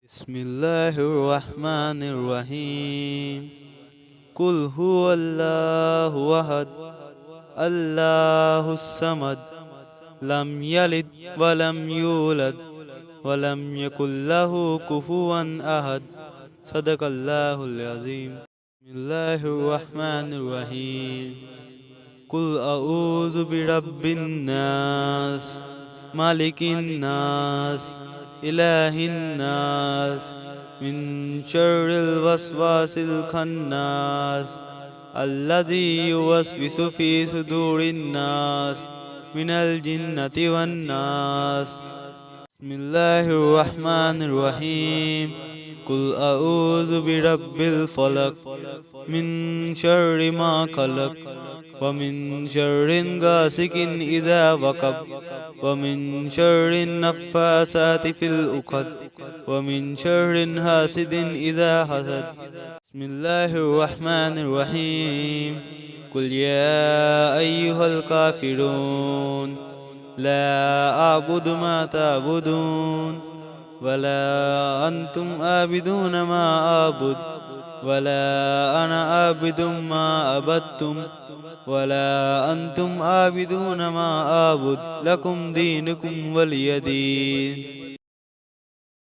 بسم الله الرحمن الرحيم قل هو الله أحد الله الصمد لم يلد ولم يولد ولم يكن له كفوا أحد صدق الله العظيم بسم الله الرحمن الرحيم قل أعوذ برب الناس مالك الناس إله الناس من شر الوسواس الخناس الذي يوسوس في صدور الناس من الجنة والناس بسم الله الرحمن الرحيم قل أعوذ برب الفلق من شر ما خلق ومن شر غاسق إذا وقب ومن شر النفاثات في العقد ومن شر حاسد إذا حسد بسم الله الرحمن الرحيم قل يا أيها الكافرون لا أعبد ما تعبدون ولا أنتم عابدون ما أعبد ولا أنا عابد ما عبدتم ولا أنتم عابدون ما أعبد لكم دينكم ولي دين